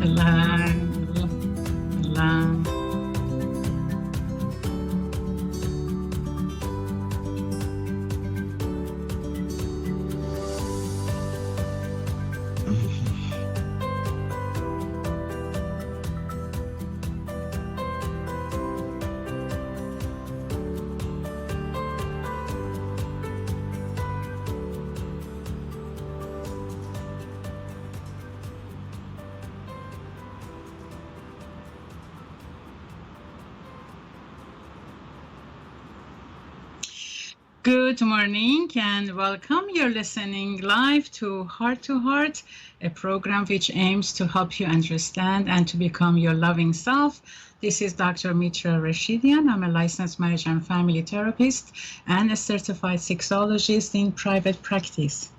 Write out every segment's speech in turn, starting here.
alive, alive. Good morning and welcome. You're listening live to Heart-2-Heart, a program which aims to help you understand and to become your loving self. This is Dr. Mitra Rashidian. I'm a licensed marriage and family therapist and a certified sexologist in private practice.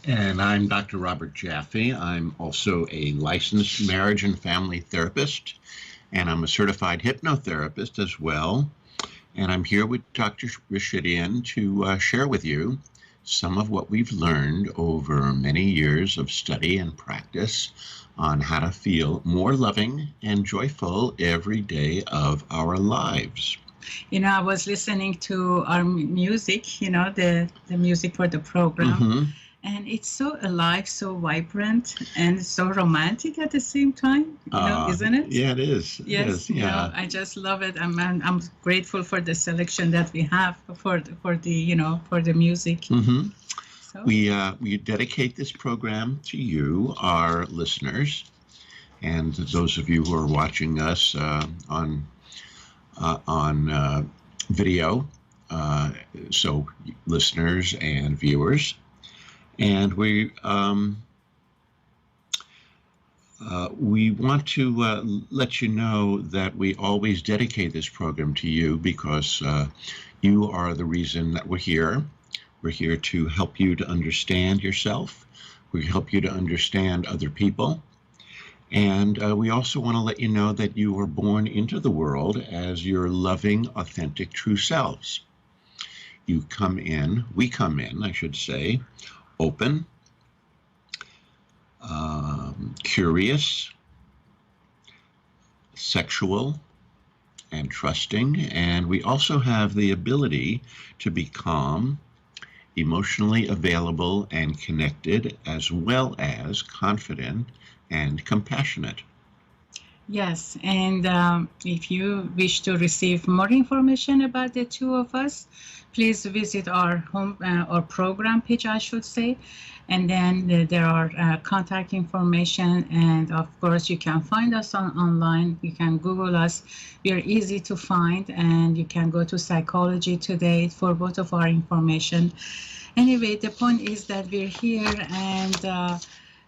And I'm Dr. Robert Jaffe. I'm also a licensed marriage and family therapist, and I'm a certified hypnotherapist as well. And I'm here with Dr. Rashidian to share with you some of what we've learned over many years of study and practice on how to feel more loving and joyful every day of our lives. You know, I was listening to our music, the music for the program. Mm-hmm. And it's so alive, so vibrant, and so romantic at the same time, isn't it? Yeah, it is. Yes, it is. Yeah. I just love it. I'm grateful for the selection that we have for the music. Mm-hmm. So. We dedicate this program to you, our listeners, and those of you who are watching us on video. So listeners and viewers. And we want to let you know that we always dedicate this program to you because you are the reason that we're here. We're here to help you to understand yourself. We help you to understand other people. And we also want to let you know that you were born into the world as your loving, authentic, true selves. We come in, I should say, open, curious, sexual, and trusting. And we also have the ability to be calm, emotionally available and connected, as well as confident and compassionate. Yes, and if you wish to receive more information about the two of us, please visit our home or program page, I should say. And then there are contact information, and of course you can find us online. You can Google us. We are easy to find, and you can go to Psychology Today for both of our information. Anyway, the point is that we're here, and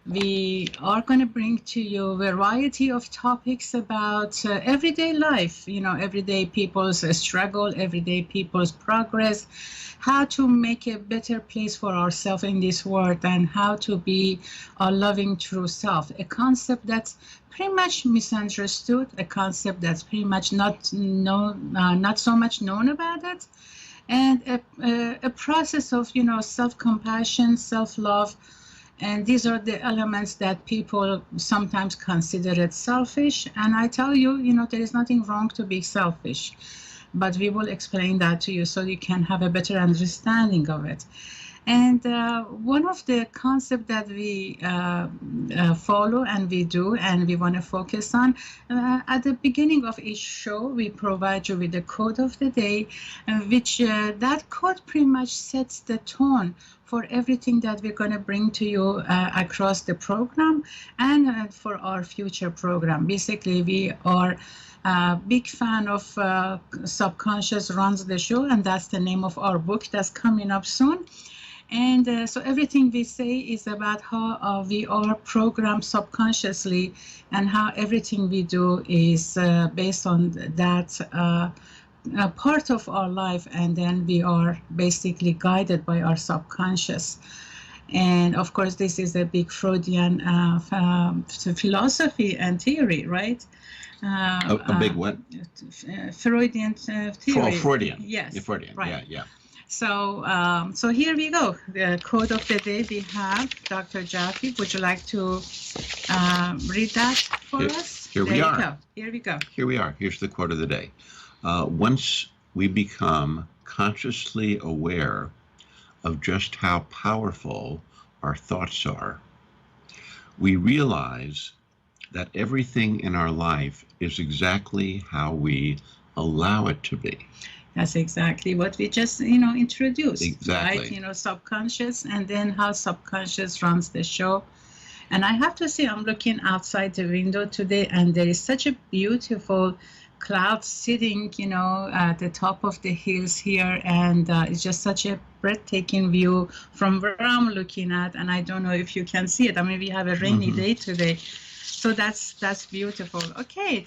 we are going to bring to you a variety of topics about everyday life, everyday people's struggle, everyday people's progress, how to make a better place for ourselves in this world, and how to be a loving true self, a concept that's pretty much misunderstood, a concept that's pretty much not so much known about it, and a process of, self-compassion, self-love. And these are the elements that people sometimes consider it selfish. And I tell you, there is nothing wrong to be selfish. But we will explain that to you so you can have a better understanding of it. And one of the concepts that we follow and we do and we want to focus on, at the beginning of each show, we provide you with the code of the day, which that code pretty much sets the tone for everything that we're going to bring to you across the program and for our future program. Basically, we are a big fan of Subconscious Runs the Show, and that's the name of our book that's coming up soon. And so everything we say is about how we are programmed subconsciously and how everything we do is based on that part of our life, and then we are basically guided by our subconscious. And of course, this is a big Freudian philosophy and theory, right? A big what? Freudian theory. Oh, Freudian. Yes. Yeah, Freudian. Right. Yeah. So here we go. The quote of the day we have. Dr. Jaffe, would you like to read that for us? Here we are. Go. Here we go. Here we are. Here's the quote of the day. Once we become consciously aware of just how powerful our thoughts are, we realize that everything in our life is exactly how we allow it to be. That's exactly what we just, introduced. Exactly. Right? Subconscious, and then how subconscious runs the show. And I have to say, I'm looking outside the window today, and there is such a beautiful cloud sitting, at the top of the hills here. And it's just such a breathtaking view from where I'm looking at. And I don't know if you can see it. I mean, we have a rainy day today. So that's beautiful. Okay.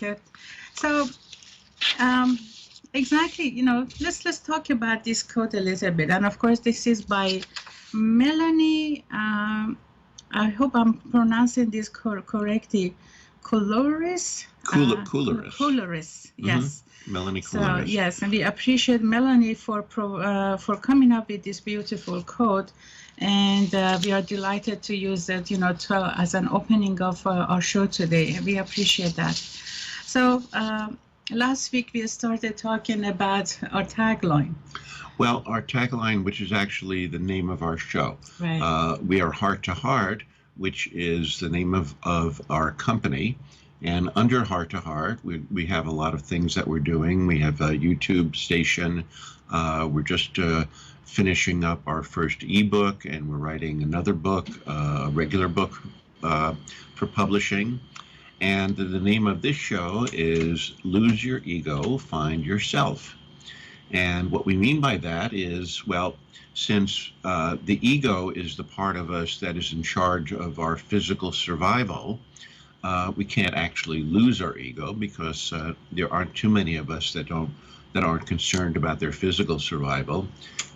Exactly, let's talk about this quote a little bit. And of course, this is by Melanie, I hope I'm pronouncing this correctly, Coulouris. Coulouris, yes. Melanie Coulouris. So, yes, and we appreciate Melanie for coming up with this beautiful quote. And we are delighted to use that, as an opening of our show today. We appreciate that. So, last week, we started talking about our tagline. Well, our tagline, which is actually the name of our show. Right. We are Heart-to-Heart, which is the name of our company. And under Heart-to-Heart, we have a lot of things that we're doing. We have a YouTube station. We're just finishing up our first ebook, and we're writing another book, a regular book for publishing. And the name of this show is Lose Your Ego, Find Yourself. And what we mean by that is, well, since the ego is the part of us that is in charge of our physical survival, we can't actually lose our ego, because there aren't too many of us that aren't concerned about their physical survival,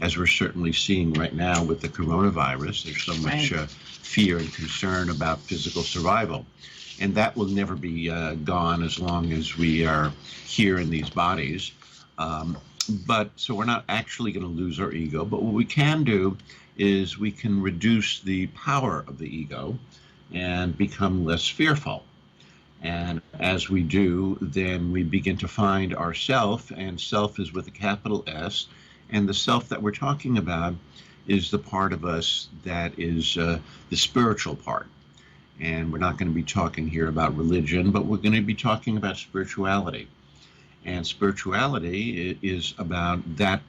as we're certainly seeing right now with the coronavirus. There's so much fear and concern about physical survival. And that will never be gone as long as we are here in these bodies. So we're not actually going to lose our ego. But what we can do is we can reduce the power of the ego and become less fearful. And as we do, then we begin to find our self, and self is with a capital S. And the self that we're talking about is the part of us that is the spiritual part. And we're not going to be talking here about religion, but we're going to be talking about spirituality. And spirituality is about that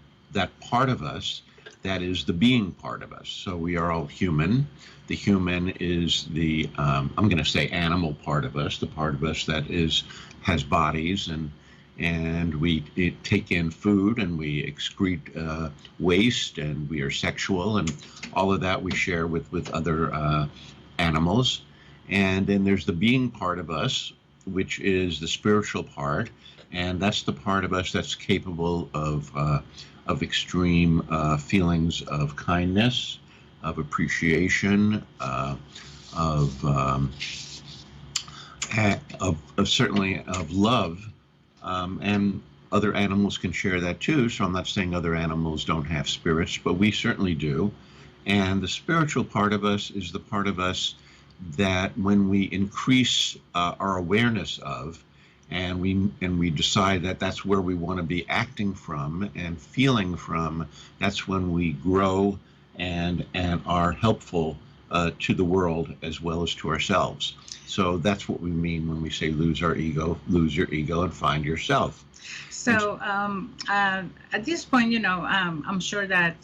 part of us that is the being part of us. So we are all human. The human is the, I'm going to say animal part of us, the part of us that has bodies, and we take in food, and we excrete waste, and we are sexual, and all of that we share with other animals. And then there's the being part of us, which is the spiritual part, and that's the part of us that's capable of extreme feelings of kindness, of appreciation, certainly of love, and other animals can share that too. So I'm not saying other animals don't have spirits, but we certainly do. And the spiritual part of us is the part of us that when we increase our awareness of, and we decide that that's where we want to be acting from and feeling from, that's when we grow and are helpful to the world as well as to ourselves. So that's what we mean when we say lose your ego, and find yourself. So at this point, I'm sure that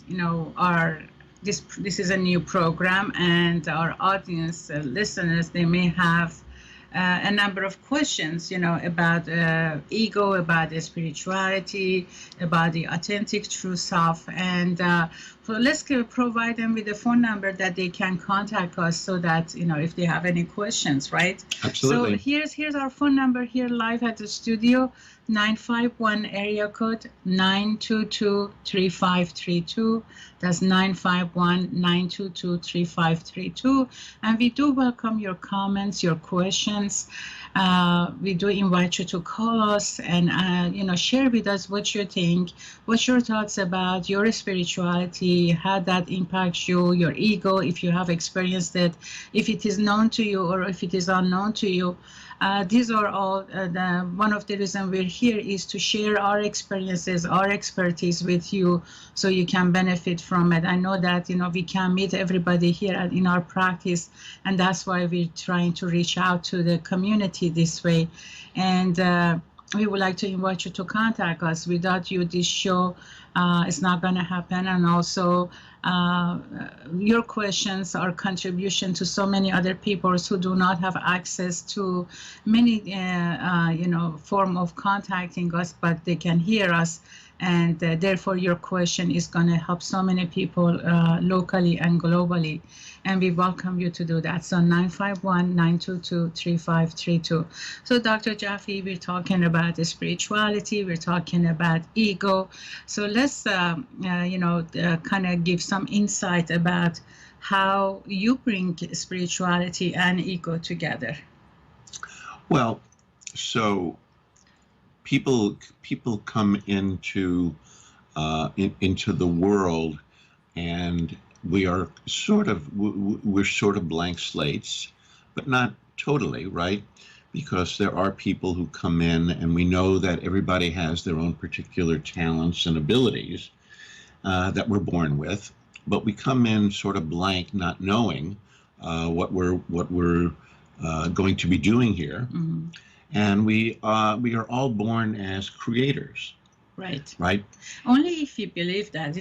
this is a new program, and our audience, listeners, they may have a number of questions, about ego, about the spirituality, about the authentic true self. And So let's provide them with a phone number that they can contact us, so that, if they have any questions, right? Absolutely. So here's our phone number here live at the studio, 951 area code 922-3532. That's 951-922-3532. And we do welcome your comments, your questions. We do invite you to call us and share with us what you think, what's your thoughts about your spirituality, how that impacts you, your ego, if you have experienced it, if it is known to you or if it is unknown to you. These are all one of the reasons we're here is to share our experiences, our expertise with you, so you can benefit from it. I know that we can meet everybody here in our practice, and that's why we're trying to reach out to the community this way. And we would like to invite you to contact us. Without you, this show is not going to happen. And also, your questions are contribution to so many other people who do not have access to many, form of contacting us, but they can hear us. And therefore, your question is going to help so many people locally and globally. And we welcome you to do that. So 951-922-3532. So Dr. Jaffe, we're talking about the spirituality. We're talking about ego. So let's, kind of give some insight about how you bring spirituality and ego together. Well, so people come into the world, and we're sort of blank slates, but not totally, right? Because there are people who come in, and we know that everybody has their own particular talents and abilities that we're born with, but we come in sort of blank, not knowing what we're going to be doing here. Mm-hmm. And we are all born as creators. Right. Only if you believe that.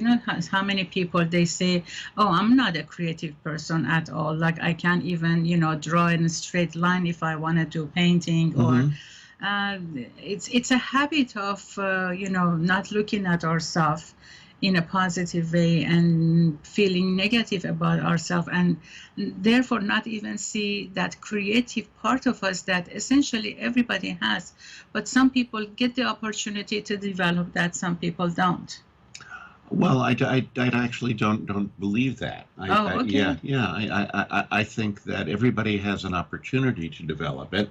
How many people they say, oh, I'm not a creative person at all. Like I can't even, draw in a straight line if I want to do painting. Mm-hmm. Or it's a habit of, not looking at ourselves in a positive way and feeling negative about ourselves, and therefore not even see that creative part of us that essentially everybody has. But some people get the opportunity to develop that, some people don't. Well, I actually don't believe that. Okay. I think that everybody has an opportunity to develop it.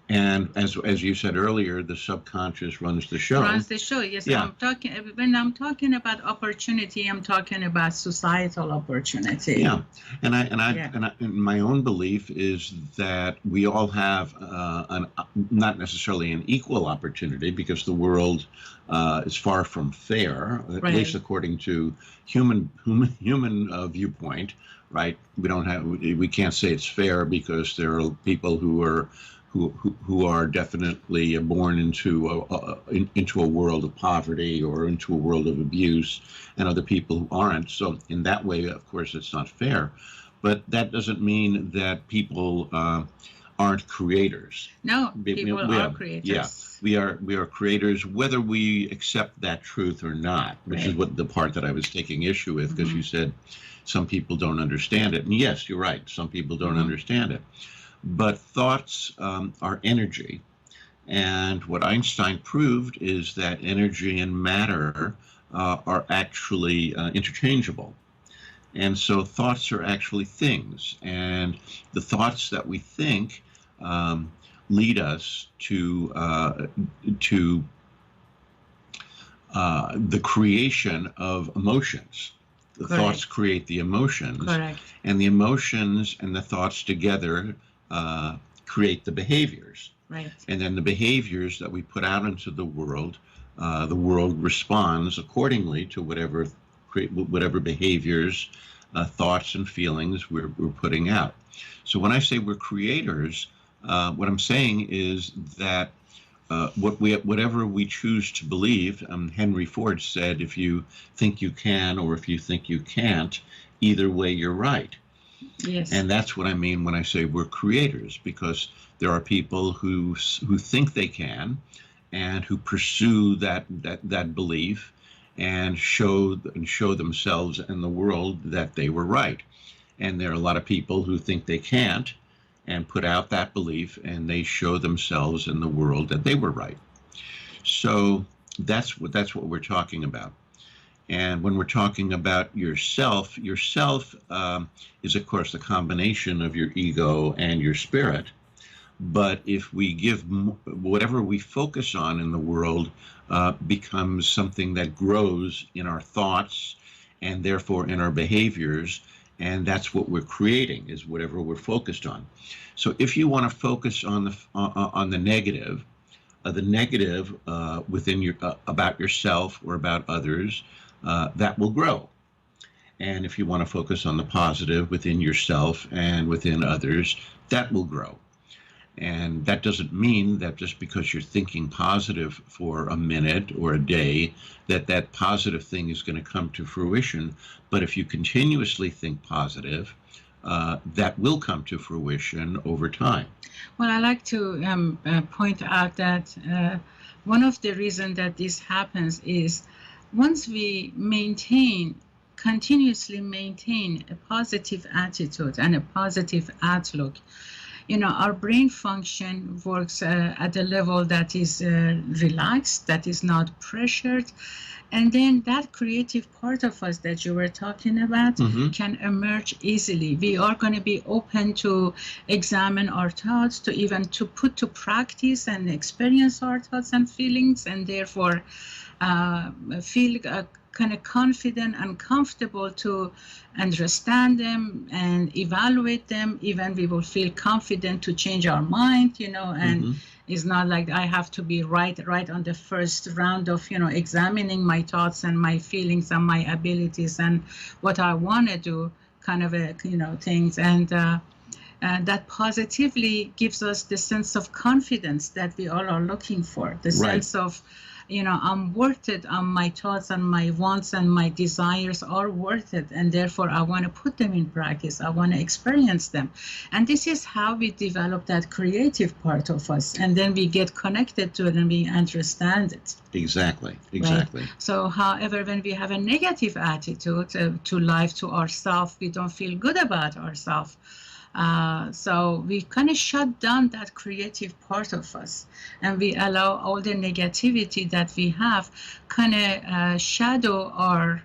And as you said earlier, the subconscious runs the show. Yes. Yeah. When I'm talking about opportunity, I'm talking about societal opportunity. Yeah, and my own belief is that we all have not necessarily an equal opportunity, because the world is far from fair, at least according to human viewpoint. Right? We can't say it's fair, because there are people who are definitely born into a world of poverty or into a world of abuse, and other people who aren't. So in that way, of course, it's not fair. But that doesn't mean that people aren't creators. No, people are creators. Yeah, we are creators, whether we accept that truth or not, which is what the part that I was taking issue with, because you said some people don't understand it. And yes, you're right, some people don't understand it. But thoughts are energy. And what Einstein proved is that energy and matter are actually interchangeable. And so thoughts are actually things. And the thoughts that we think lead us to the creation of emotions. The thoughts create the emotions. Correct. And the emotions and the thoughts together create the behaviors. Right. And then the behaviors that we put out into the world responds accordingly to whatever behaviors, thoughts and feelings we're putting out. So when I say we're creators, what I'm saying is that whatever we choose to believe, Henry Ford said, if you think you can or if you think you can't, either way you're right. Yes. And that's what I mean when I say we're creators, because there are people who think they can and who pursue that belief, and show themselves and the world that they were right. And there are a lot of people who think they can't and put out that belief, and they show themselves and the world that they were right. So that's what we're talking about. And when we're talking about yourself is, of course, the combination of your ego and your spirit. But if we give whatever we focus on in the world becomes something that grows in our thoughts and therefore in our behaviors, and that's what we're creating, is whatever we're focused on. So if you want to focus on the negative within your about yourself or about others, that will grow. And if you want to focus on the positive within yourself and within others, that will grow. And that doesn't mean that just because you're thinking positive for a minute or a day, that positive thing is going to come to fruition. But if you continuously think positive, that will come to fruition over time. Well, I like to point out that one of the reasons that this happens is once we continuously maintain a positive attitude and a positive outlook, our brain function works at a level that is relaxed, that is not pressured. And then that creative part of us that you were talking about can emerge easily. We are going to be open to examine our thoughts, to put to practice and experience our thoughts and feelings, and therefore feel kind of confident and comfortable to understand them and evaluate them. Even we will feel confident to change our mind, and it's not like I have to be right on the first round of, examining my thoughts and my feelings and my abilities and what I want to do, kind of things. And that positively gives us the sense of confidence that we all are looking for, the sense of, I'm worth it, my thoughts and my wants and my desires are worth it, and therefore I want to put them in practice. I want to experience them. And this is how we develop that creative part of us, and then we get connected to it and we understand it. Exactly. Right? So, however, when we have a negative attitude to life, to ourselves, we don't feel good about ourselves. So we kind of shut down that creative part of us, and we allow all the negativity that we have kind of shadow our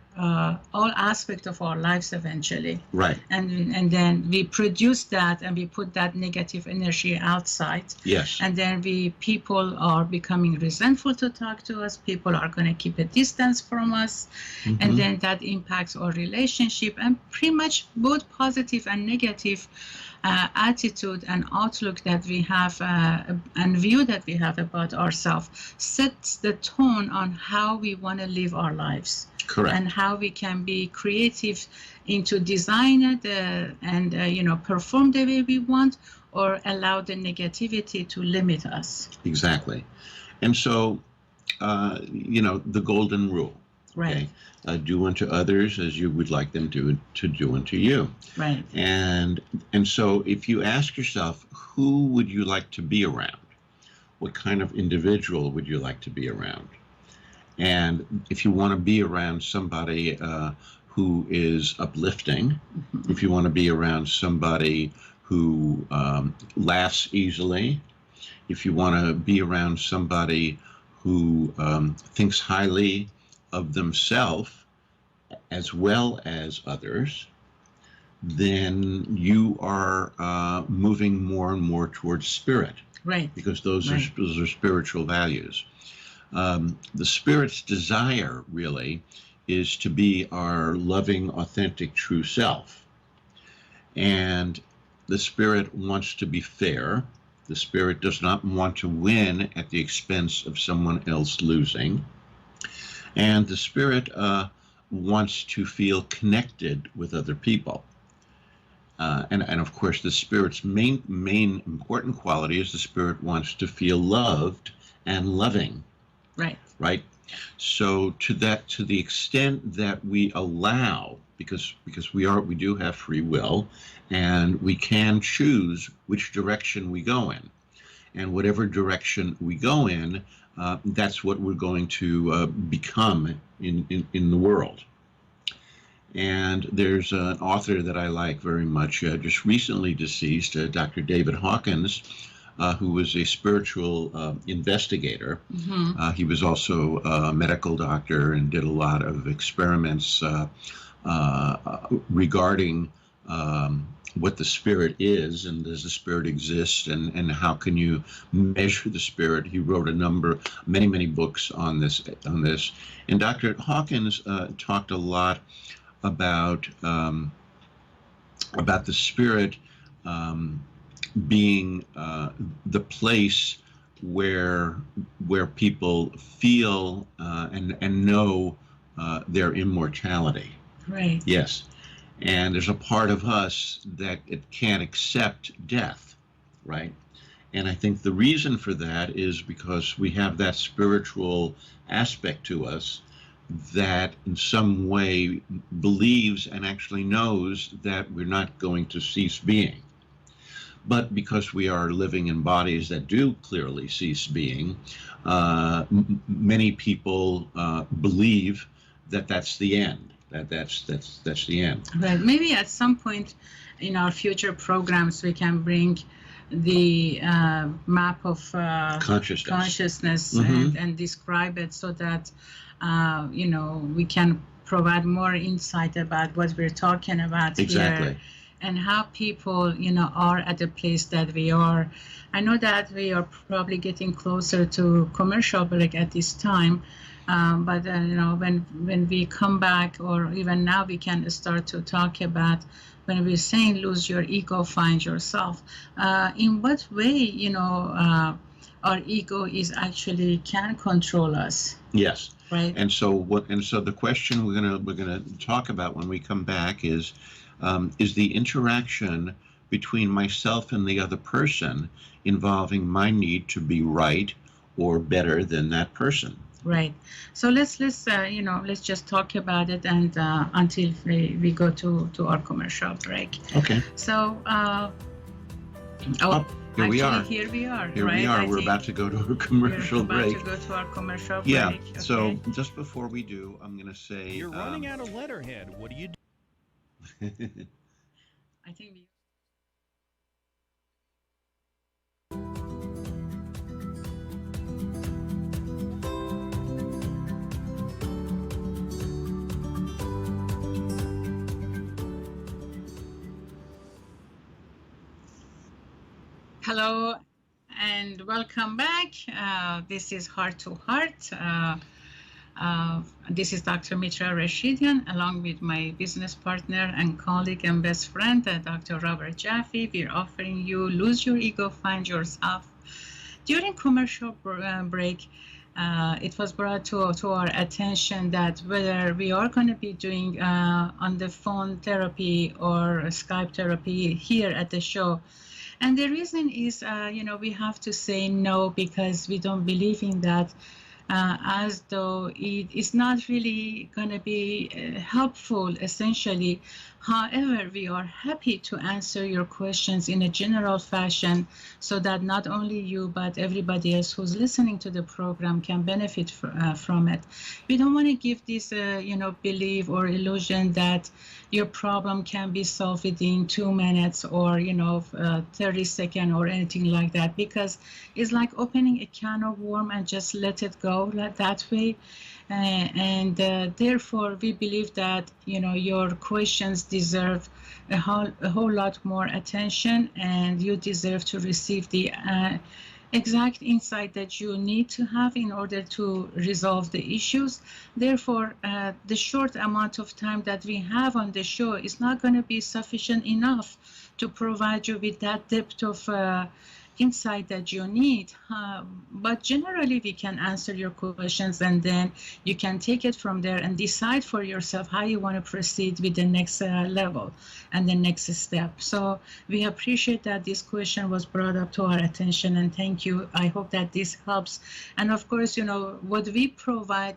all aspects of our lives eventually. Right. And then we produce that and we put that negative energy outside. Yes. And then people are becoming resentful to talk to us. People are going to keep a distance from us. And then that impacts our relationship, and pretty much both positive and negative attitude and outlook that we have and view that we have about ourselves sets the tone on how we want to live our lives. Correct. And how we can be creative into design it and perform the way we want, or allow the negativity to limit us. Exactly. And so the golden rule. Right. Okay? Do unto others as you would like them to do unto you. Right. And so if you ask yourself, who would you like to be around? What kind of individual would you like to be around? And if you want to be around somebody who is uplifting, if you want to be around somebody who laughs easily, if you want to be around somebody who thinks highly of themselves as well as others, then you are moving more and more towards spirit. Right. Because those are spiritual values. The spirit's desire really is to be our loving, authentic, true self. And the spirit wants to be fair. The spirit does not want to win at the expense of someone else losing. And the spirit wants to feel connected with other people. And of course, the spirit's main important quality is the spirit wants to feel loved and loving. Right. Right. So to the extent that we allow, because we do have free will, and we can choose which direction we go in, and whatever direction we go in, that's what we're going to become in the world. And there's an author that I like very much, just recently deceased, Dr. David Hawkins, who was a spiritual investigator. Mm-hmm. He was also a medical doctor and did a lot of experiments regarding what the spirit is, and does the spirit exist, and how can you measure the spirit. He wrote many books on this. And Dr. Hawkins talked a lot about the spirit being the place where people feel and know their immortality. Right. Yes. And there's a part of us that it can't accept death, right? And I think the reason for that is because we have that spiritual aspect to us that in some way believes and actually knows that we're not going to cease being. But because we are living in bodies that do clearly cease being, many people believe that that's the end. That's the end. Right. Maybe at some point in our future programs we can bring the map of consciousness Mm-hmm. and describe it so that we can provide more insight about what we're talking about Exactly. here, and how people are at the place that we are. I know that we are probably getting closer to commercial break at this time. But when we come back, or even now, we can start to talk about when we're saying lose your ego, find yourself. In what way, our ego is actually can control us. Yes. Right. And so the question we're gonna talk about when we come back is the interaction between myself and the other person involving my need to be right or better than that person. Right. So let's just talk about it, and until we go to our commercial break. Okay. So here we are. Here we are. Here right? we are. We're about to go to a commercial break. We're about to go to our commercial yeah. break. Okay? So just before we do, I'm going to say you're running out of letterhead. What do you do? I think we. Hello and welcome back. This is Heart-to-Heart. This is Dr. Mitra Rashidian, along with my business partner and colleague and best friend, Dr. Robert Jaffe. We're offering you Lose Your Ego, Find Yourself. During commercial break, it was brought to our attention that whether we are going to be doing on the phone therapy or Skype therapy here at the show. And the reason is, we have to say no, because we don't believe in that, as though it is not really going to be helpful, essentially. However, we are happy to answer your questions in a general fashion so that not only you, but everybody else who's listening to the program can benefit from it. We don't want to give this, belief or illusion that your problem can be solved within 2 minutes or, 30 seconds or anything like that, because it's like opening a can of worms and just let it go like that way. And therefore, we believe that, your questions deserve a whole lot more attention, and you deserve to receive the exact insight that you need to have in order to resolve the issues. Therefore, the short amount of time that we have on the show is not going to be sufficient enough to provide you with that depth of insight that you need, but generally we can answer your questions, and then you can take it from there and decide for yourself how you want to proceed with the next level and the next step. So we appreciate that this question was brought up to our attention, and thank you. I hope that this helps. And of course, what we provide,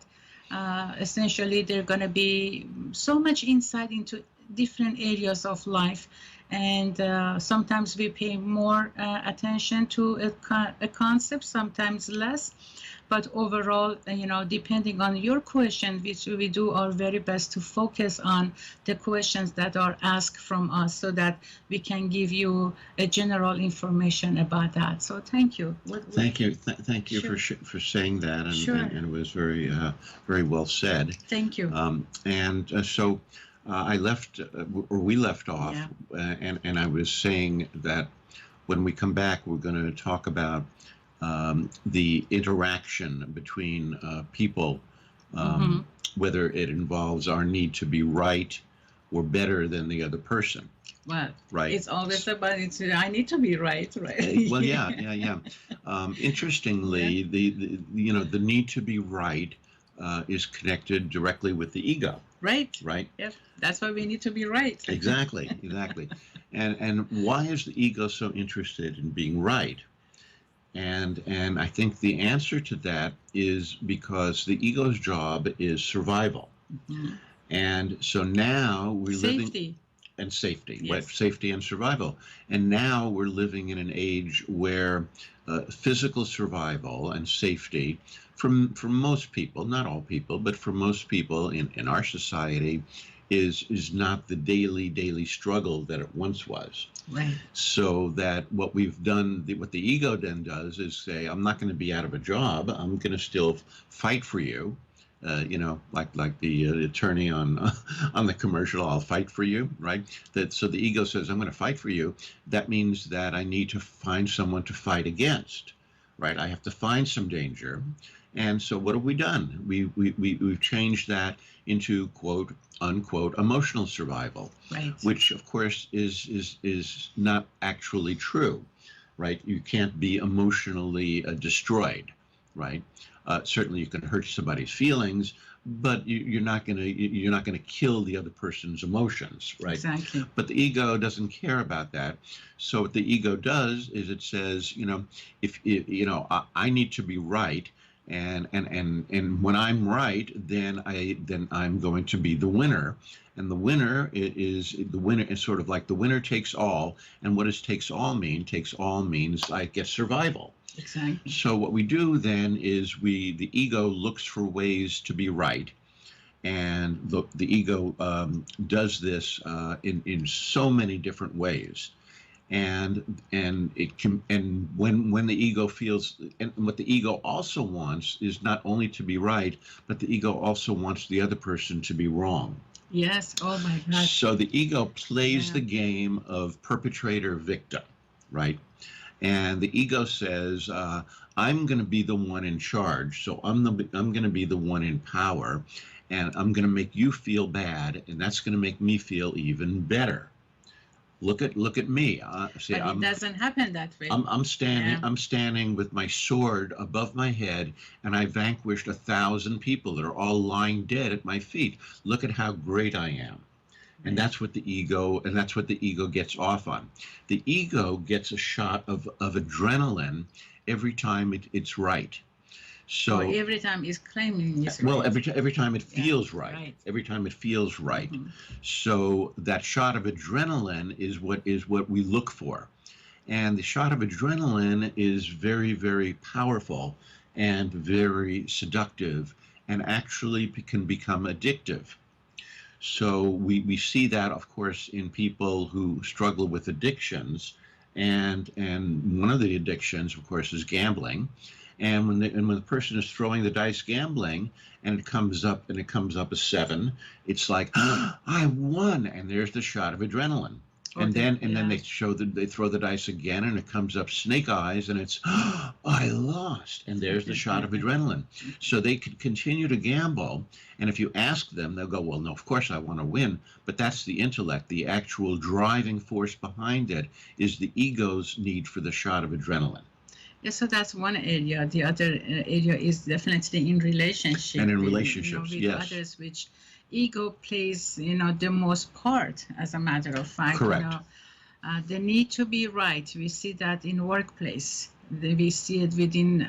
essentially they're going to be so much insight into different areas of life. And sometimes we pay more attention to a concept, sometimes less. But overall, depending on your question, we do our very best to focus on the questions that are asked from us so that we can give you a general information about that. So thank you. Thank you. Thank you Sure. for saying that, and, Sure. and it was very very well said. Thank you. So I left, or we left off, Yeah. and I was saying that when we come back, we're going to talk about the interaction between people, whether it involves our need to be right or better than the other person. Well, right. It's always about I need to be right, right? Well, yeah. Interestingly, the need to be right is connected directly with the ego. Right. Right. Yep. That's why we need to be right. Exactly. And why is the ego so interested in being right? And I think the answer to that is because the ego's job is survival. And so now we're living and safety, yes. Right? Safety and survival. And now we're living in an age where physical survival and safety, for most people, not all people, but for most people in our society, is not the daily struggle that it once was. Right. So that what we've done, what the ego then does is say, I'm not going to be out of a job. I'm going to still fight for you. Like the attorney on the commercial, I'll fight for you, right? So the ego says, I'm going to fight for you. That means that I need to find someone to fight against, right? I have to find some danger. And so what have we done? We've changed that into quote unquote emotional survival, right? Which of course is not actually true, right? You can't be emotionally destroyed, right? Certainly you can hurt somebody's feelings, but you're not gonna kill the other person's emotions, right? Exactly. But the ego doesn't care about that. So what the ego does is it says, if I need to be right, and when I'm right, then I'm going to be the winner. And the winner is sort of like the winner takes all. And what does takes all mean? Takes all means, I guess, survival. Exactly. So what we do then is the ego looks for ways to be right. And the ego does this in so many different ways. And it can, and when the ego feels, and what the ego also wants is not only to be right, but the ego also wants the other person to be wrong. Yes. Oh my gosh. So the ego plays the game of perpetrator victim, right? And the ego says, I'm going to be the one in charge, so I'm going to be the one in power, and I'm going to make you feel bad, and that's going to make me feel even better. Look at me. But it doesn't happen that way. I'm standing with my sword above my head, and I vanquished 1,000 people that are all lying dead at my feet. Look at how great I am. And that's what the ego gets off on. The ego gets a shot of adrenaline every time it's right. So every time it's claiming it's right. Well, every time it feels right. Every time it feels right. So that shot of adrenaline is what we look for. And the shot of adrenaline is very, very powerful and very seductive, and actually can become addictive. So we see that, of course, in people who struggle with addictions, and one of the addictions, of course, is gambling. And when the person is throwing the dice gambling, and it comes up a 7, it's like, I won, and there's the shot of adrenaline. And then they throw the dice again, and it comes up snake eyes, and it's, I lost, and there's the shot of adrenaline. So they could continue to gamble, and if you ask them, they'll go, well, no, of course I want to win, but that's the intellect. The actual driving force behind it is the ego's need for the shot of adrenaline. Yes, so that's one area. The other area is definitely in relationship. And in relationships, with yes. others, which ego plays, the most part, as a matter of fact. Correct. The need to be right. We see that in workplace. We see it within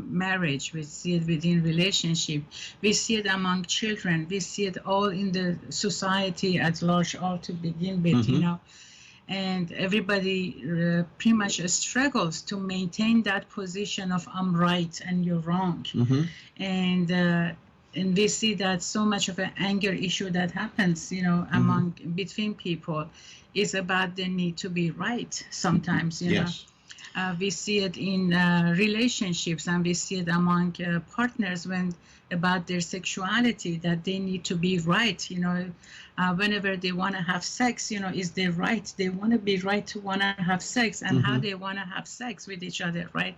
marriage. We see it within relationship. We see it among children. We see it all in the society at large, all to begin with, and everybody pretty much struggles to maintain that position of I'm right and you're wrong. And we see that so much of an anger issue that happens, among between people, is about the need to be right sometimes. Yes. We see it in relationships, and we see it among partners when about their sexuality, that they need to be right. Whenever they want to have sex, is they right? They want to be right to want to have sex, and how they want to have sex with each other, right?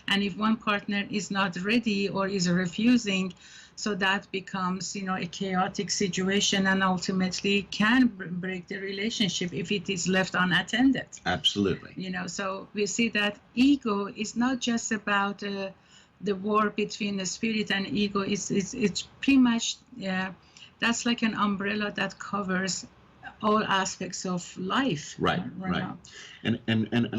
And if one partner is not ready or is refusing, so that becomes, a chaotic situation, and ultimately can break the relationship if it is left unattended. Absolutely. So we see that ego is not just about the war between the spirit and ego. It's pretty much, that's like an umbrella that covers all aspects of life. Right. And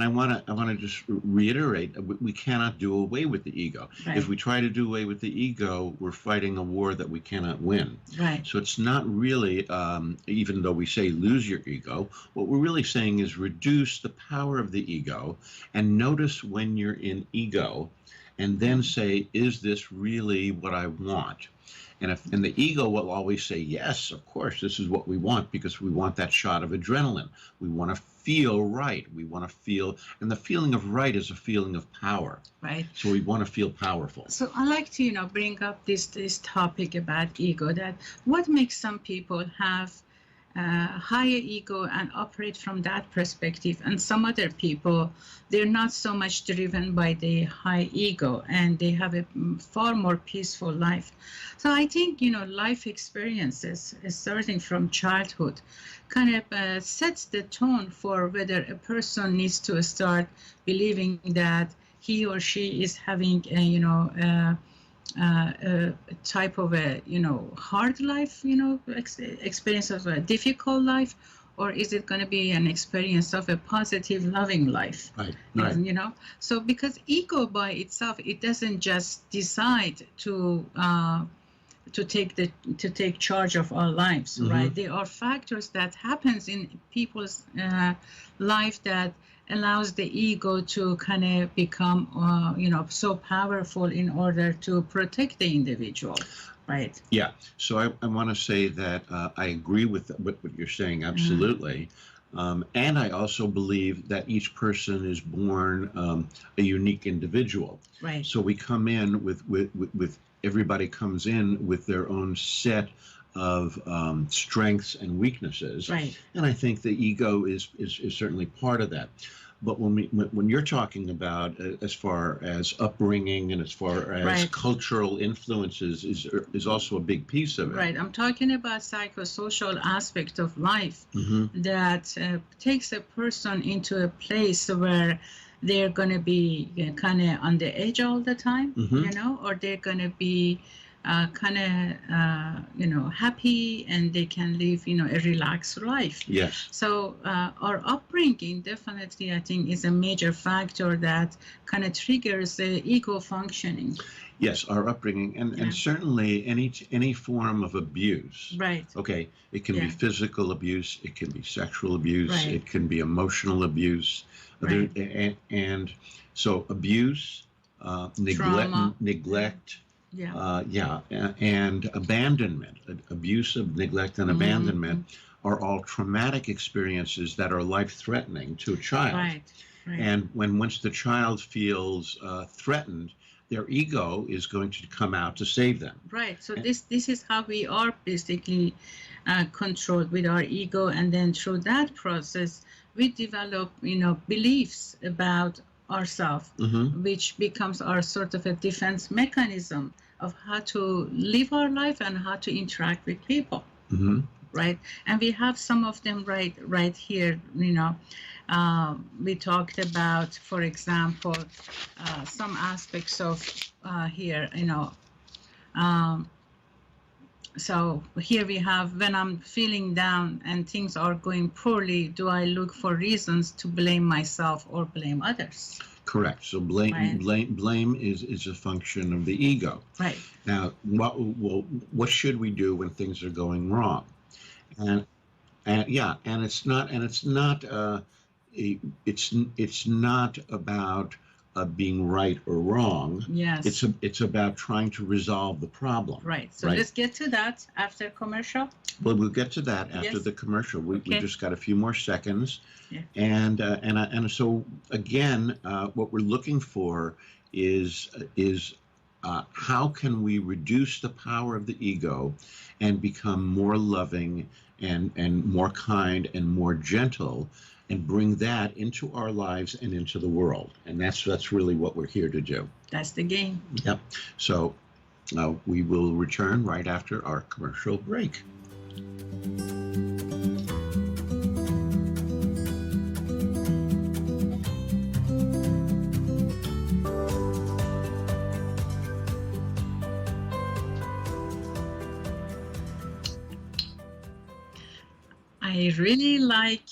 I want to just reiterate, we cannot do away with the ego. Right. If we try to do away with the ego, we're fighting a war that we cannot win. Right. So it's not really, even though we say lose your ego, what we're really saying is reduce the power of the ego, and notice when you're in ego, and then say, is this really what I want? And the ego will always say, yes, of course, this is what we want, because we want that shot of adrenaline. We want to feel right. We want to feel, and the feeling of right is a feeling of power. Right. So we want to feel powerful. So I like to, bring up this topic about ego, that what makes some people have higher ego and operate from that perspective, and some other people, they're not so much driven by the high ego, and they have a far more peaceful life. So I think, life experiences, starting from childhood, kind of sets the tone for whether a person needs to start believing that he or she is having a type of a hard life, experience of a difficult life, or is it going to be an experience of a positive, loving life? Right. So because ego by itself, it doesn't just decide to take charge of our lives, right? There are factors that happens in people's life that allows the ego to kind of become, so powerful in order to protect the individual, right? Yeah. So I want to say that I agree with what you're saying, absolutely. And I also believe that each person is born a unique individual. Right. So we come in with everybody comes in with their own set of strengths and weaknesses. Right. And I think the ego is certainly part of that. But when you're talking about as far as upbringing and as far as cultural influences is also a big piece of it. Right. I'm talking about psychosocial aspect of life that takes a person into a place where they're going to be kind of on the edge all the time, or they're going to be kind of, happy, and they can live, a relaxed life. Yes. So our upbringing definitely, I think, is a major factor that kind of triggers the ego functioning. Yes, our upbringing, and certainly any form of abuse. Right. Okay, it can be physical abuse, it can be sexual abuse, Right. it can be emotional abuse, Right. and so abuse, neglect. And abandonment, abuse, of neglect, and abandonment are all traumatic experiences that are life-threatening to a child. Right. And once the child feels threatened, their ego is going to come out to save them. Right. So this is how we are basically controlled with our ego, and then through that process, we develop, beliefs about ourselves, which becomes our sort of a defense mechanism of how to live our life and how to interact with people. Right. And we have some of them right here. We talked about, for example, some aspects of here, so here we have, when I'm feeling down and things are going poorly, do I look for reasons to blame myself or blame others? Correct. So blame is a function of the ego. Right. Now, what should we do when things are going wrong? And it's not it's not about being right or wrong. Yes. It's about trying to resolve the problem. Right. So right? let's get to that after commercial. Well, we'll get to that after Yes. the commercial. We Okay. just got a few more seconds. Yeah. And so again, what we're looking for is how can we reduce the power of the ego and become more loving and more kind and more gentle, and bring that into our lives and into the world. And that's really what we're here to do. That's the game. Yep. So we will return right after our commercial break. I really like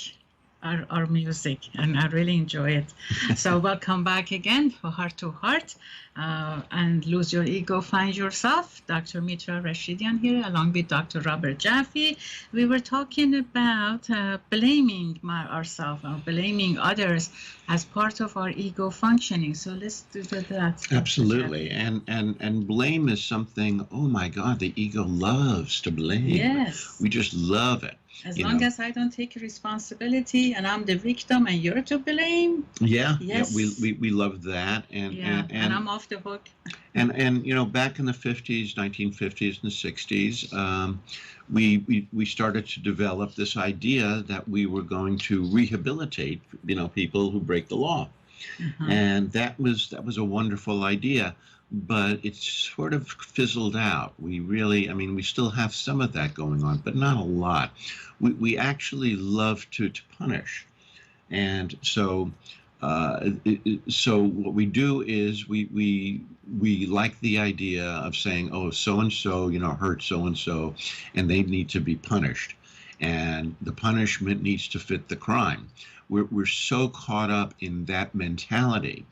our music, and I really enjoy it. So welcome back again for Heart to Heart, and Lose Your Ego, Find Yourself. Dr. Mitra Rashidian here, along with Dr. Robert Jaffe. We were talking about blaming ourselves or blaming others as part of our ego functioning. So let's do that. Absolutely. And blame is something, oh my God, the ego loves to blame. Yes. We just love it. As long as I don't take responsibility and I'm the victim and you're to blame. Yeah, yes. Yeah, we love that. And I'm off the hook. And you know, back in the 50s, 1950s and the 60s, we started to develop this idea that we were going to rehabilitate, you know, people who break the law. And that was a wonderful idea, but it sort of fizzled out. We really, I mean, we still have some of that going on, but not a lot. We actually love to punish. And so so what we do is we like the idea of saying, oh, so and so, you know, hurt so and so, and they need to be punished, and the punishment needs to fit the crime. We're so caught up in that mentality,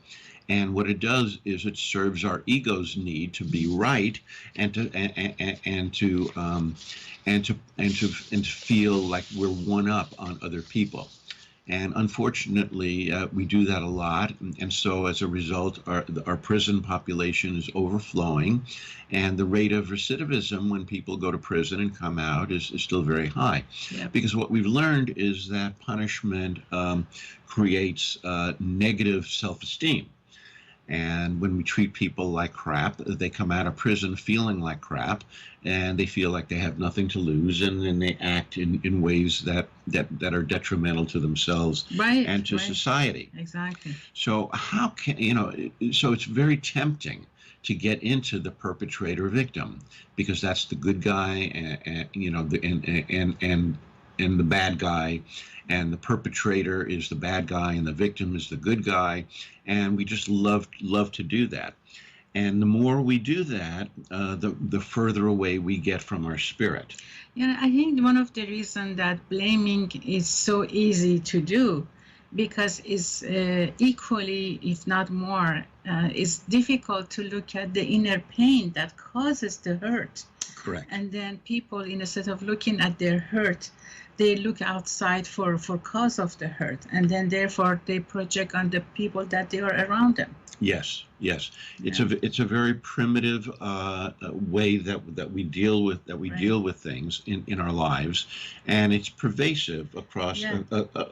and what it does is it serves our ego's need to be right and to feel like we're one up on other people. And unfortunately, we do that a lot. And so as a result, our prison population is overflowing. And the rate of recidivism when people go to prison and come out is still very high. Yep. Because what we've learned is that punishment creates negative self-esteem. And when we treat people like crap, they come out of prison feeling like crap, and they feel like they have nothing to lose, and then they act in ways that are detrimental to themselves and to society. Exactly. So how can, you know, so it's very tempting to get into the perpetrator victim, because that's the good guy, and you know, and the bad guy, and the perpetrator is the bad guy and the victim is the good guy, and we just love to do that. And the more we do that, the further away we get from our spirit. Yeah, I think one of the reasons that blaming is so easy to do, because it's equally, if not more, it's difficult to look at the inner pain that causes the hurt. Correct. And then people, instead of looking at their hurt, they look outside for cause of the hurt, and then therefore they project on the people that they are around them. Yes. It's Yeah. it's a very primitive way that we deal with deal with things in our lives, and it's pervasive across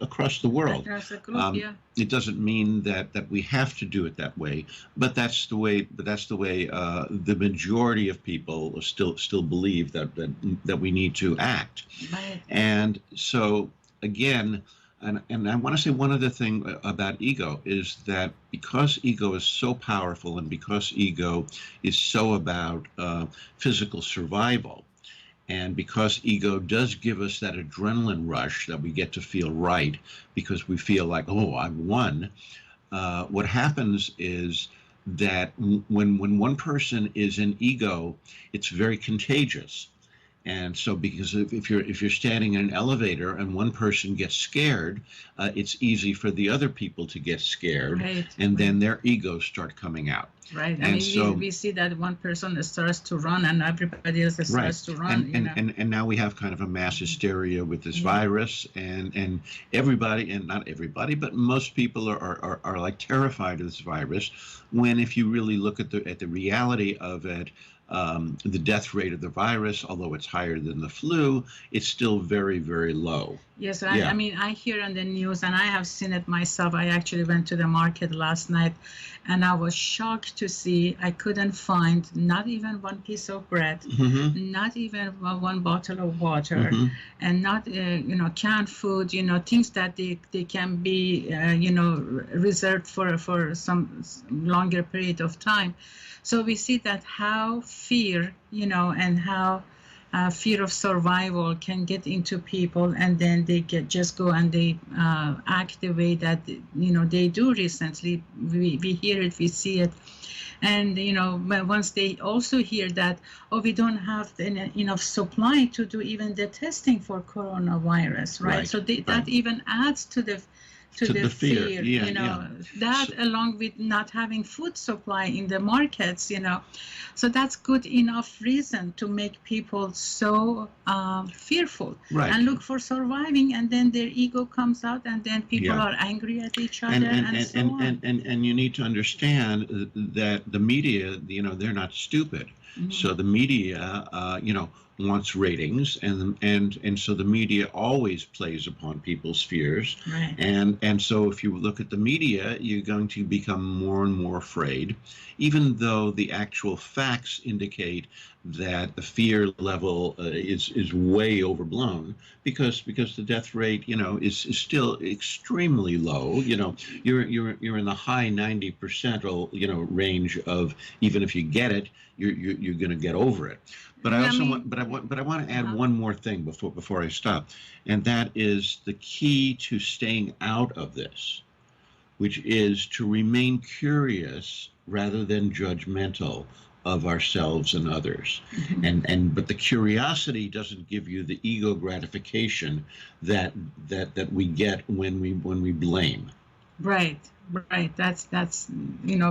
across the world. Across the group, It doesn't mean that we have to do it that way, but that's the way. The majority of people still believe that we need to act. Right. And so again. And I want to say one other thing about ego is that because ego is so powerful, and because ego is so about physical survival, and because ego does give us that adrenaline rush that we get to feel right because we feel like, oh, I've won, what happens is that when one person is in ego, it's very contagious. And so, because if you're standing in an elevator and one person gets scared, it's easy for the other people to get scared, Right, and then right. their egos start coming out. Right. I And mean, so, we see that one person starts to run and everybody else right, starts to run, you know. and now we have kind of a mass hysteria with this Yeah. virus, and everybody, and not everybody, but most people are like terrified of this virus. When if you really look at the reality of it, the death rate of the virus, although it's higher than the flu, it's still very, very low. Yes, Yeah. I mean, I hear on the news, and I have seen it myself. I actually went to the market last night, and I was shocked to see I couldn't find not even one piece of bread, Mm-hmm. not even one bottle of water, Mm-hmm. and not, canned food, things that they can be, reserved for some longer period of time. So we see that how fear, and how fear of survival can get into people, and then they just go and they act the way that they do recently. We hear it, we see it, and but once they also hear that, oh, we don't have enough supply to do even the testing for coronavirus, right? Right, So right. that even adds to the fear, Yeah. that along with not having food supply in the markets, so that's good enough reason to make people so fearful, Right. and look for surviving, and then their ego comes out, and then people Yeah. are angry at each other, and so on. and you need to understand that the media, they're not stupid. Mhm. So the media, wants ratings, and so the media always plays upon people's fears. Right. And so if you look at the media, you're going to become more and more afraid, even though the actual facts indicate that the fear level is way overblown, because the death rate, is still extremely low. You're in the high 90% range of, even if you get it, you're going to get over it. But I also want to add one more thing before I stop, and that is the key to staying out of this, which is to remain curious rather than judgmental of ourselves and others. Mhm. But the curiosity doesn't give you the ego gratification that we get when we blame. Right, right. That's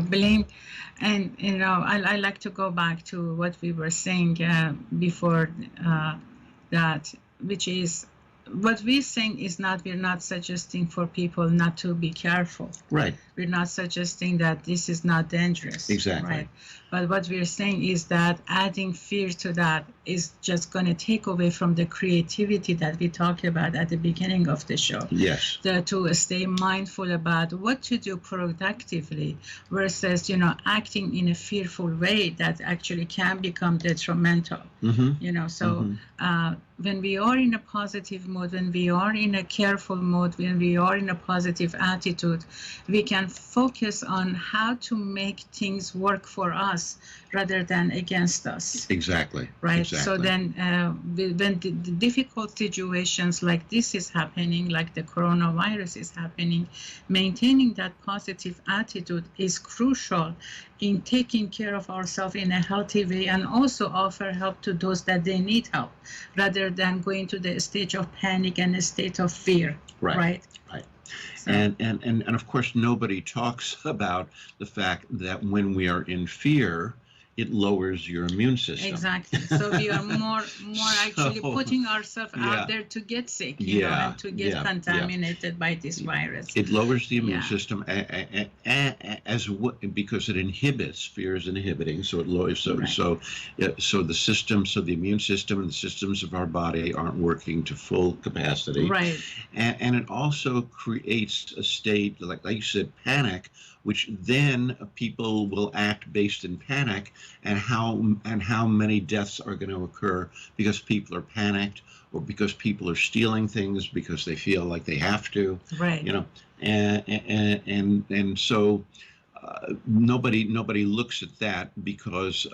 blame, and I like to go back to what we were saying before that, which is what we're saying is we're not suggesting for people not to be careful. Right. We're not suggesting that this is not dangerous. Exactly. Right. But what we're saying is that adding fear to that is just going to take away from the creativity that we talked about at the beginning of the show. Yes. To stay mindful about what to do productively versus, acting in a fearful way that actually can become detrimental. Mm-hmm. So when we are in a positive mood, when we are in a careful mood, when we are in a positive attitude, we can focus on how to make things work for us rather than against us. Exactly. Right. Exactly. So then when the difficult situations like this is happening, like the coronavirus is happening, maintaining that positive attitude is crucial in taking care of ourselves in a healthy way, and also offer help to those that they need help, rather than going to the stage of panic and a state of fear. Right. Right. Right. So, And of course, nobody talks about the fact that when we are in fear, it lowers your immune system. exactly. So we are more actually So, putting ourselves yeah. out there to get sick, Yeah, and to get yeah. contaminated by this virus. It lowers the immune Yeah. system because it inhibits. Fear is inhibiting, so it lowers. Right. So the immune system and the systems of our body aren't working to full capacity. Right. And it also creates a state, like you said, panic, which then people will act based in panic, and how many deaths are going to occur because people are panicked, or because people are stealing things because they feel like they have to. Right. And so nobody looks at that, because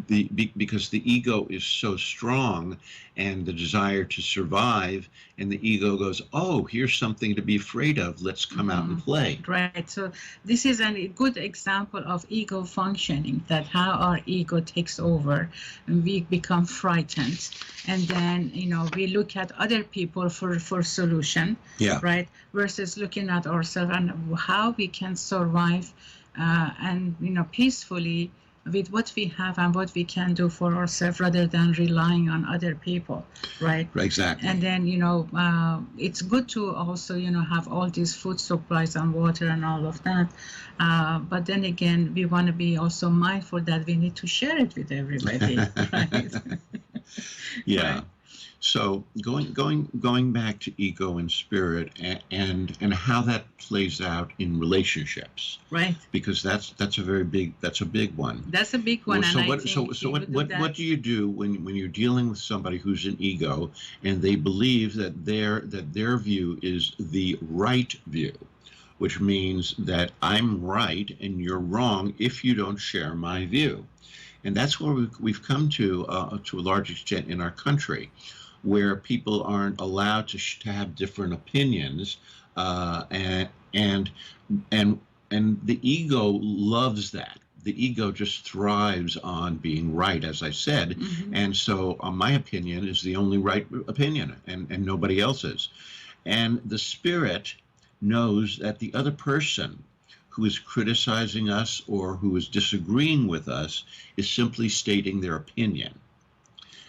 because the ego is so strong, and the desire to survive, and the ego goes, oh, here's something to be afraid of, let's come out and play. Right. So this is a good example of ego functioning, that how our ego takes over and we become frightened, and then we look at other people for solution. Yeah. Right, versus looking at ourselves and how we can survive and peacefully with what we have and what we can do for ourselves, rather than relying on other people, right? Exactly. And then it's good to also have all these food supplies and water and all of that, but then again we want to be also mindful that we need to share it with everybody. Right? Yeah. Right. So going back to ego and spirit, and how that plays out in relationships, Right. because that's a big one. That's a big one. So and what do you do when you're dealing with somebody who's an ego and they believe that their view is the right view, which means that I'm right and you're wrong if you don't share my view? And that's where we've come to a large extent in our country, where people aren't allowed to have different opinions, and the ego loves that. The ego just thrives on being right, as I said, and so my opinion is the only right opinion, and nobody else's. And the spirit knows that the other person who is criticizing us or who is disagreeing with us is simply stating their opinion.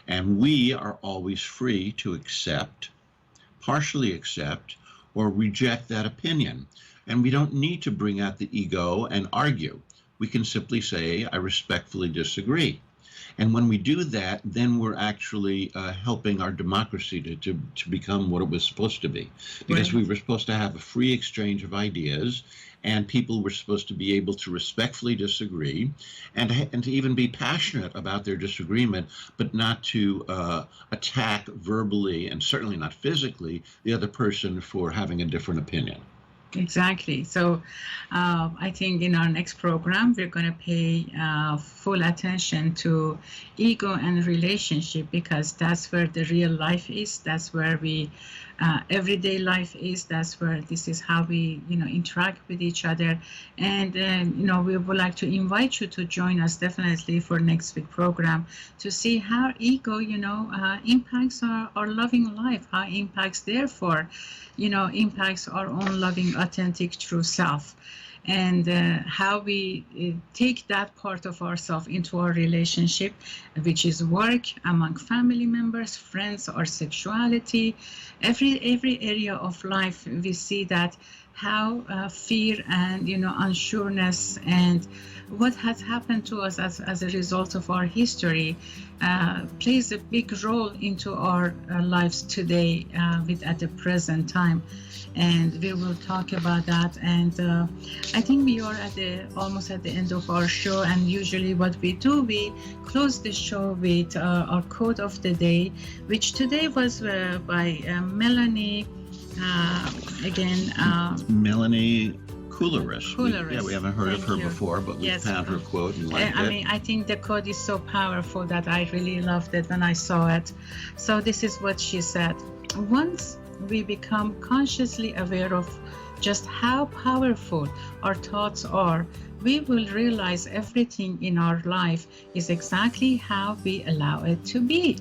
And we are always free to accept, partially accept, or reject that opinion. And we don't need to bring out the ego and argue. We can simply say, I respectfully disagree. And when we do that, then we're actually helping our democracy to become what it was supposed to be. Because we were supposed to have a free exchange of ideas, and people were supposed to be able to respectfully disagree and to even be passionate about their disagreement, but not to attack verbally and certainly not physically the other person for having a different opinion. Exactly. So I think in our next program, we're going to pay full attention to ego and relationship, because that's where the real life is. That's where everyday life is. That's where this is how we, interact with each other. And, we would like to invite you to join us definitely for next week program to see how ego, impacts our loving life, how impacts, therefore, impacts our own loving, authentic, true self, and how we take that part of ourselves into our relationship, which is work, among family members, friends, or sexuality. Every area of life, we see that how fear and unsureness and what has happened to us as a result of our history plays a big role into our lives today at the present time. And we will talk about that. And I think we are almost at the end of our show. And usually what we do, we close the show with our quote of the day, which today was by Melanie. Melanie Coularis. We haven't heard of her you. before, but we found her quote and liked it. I think the quote is so powerful that I really loved it when I saw it. So this is what she said. Once we become consciously aware of just how powerful our thoughts are, we will realize everything in our life is exactly how we allow it to be.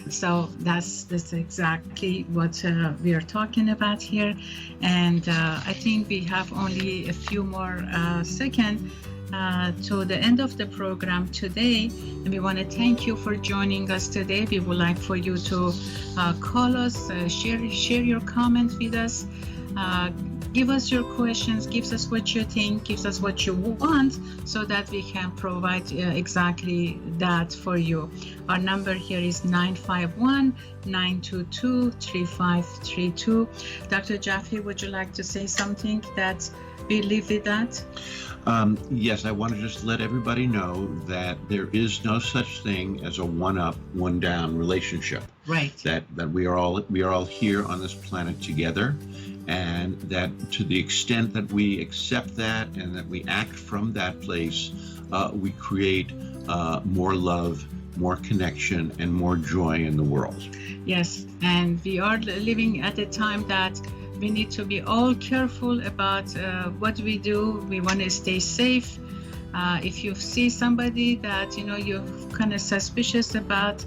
So that's exactly what we are talking about here. And I think we have only a few more seconds to the end of the program today. And we want to thank you for joining us today. We would like for you to call us, share your comments with us. Give us your questions, give us what you think, give us what you want, so that we can provide exactly that for you. Our number here is 951-922-3532. Dr. Jaffe, would you like to say something that we leave with that? Yes, I want to just let everybody know that there is no such thing as a one-up, one-down relationship. Right. That we are all here on this planet together, and that to the extent that we accept that and that we act from that place, we create more love, more connection, and more joy in the world. Yes, and we are living at a time that we need to be all careful about what we do. We want to stay safe. If you see somebody that you're kind of suspicious about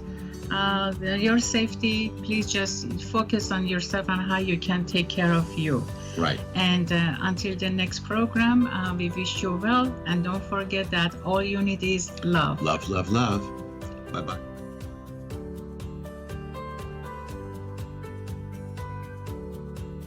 your safety, please just focus on yourself and how you can take care of you. Right. And until the next program, we wish you well, and don't forget that all you need is love. Love, love, love. Bye-bye.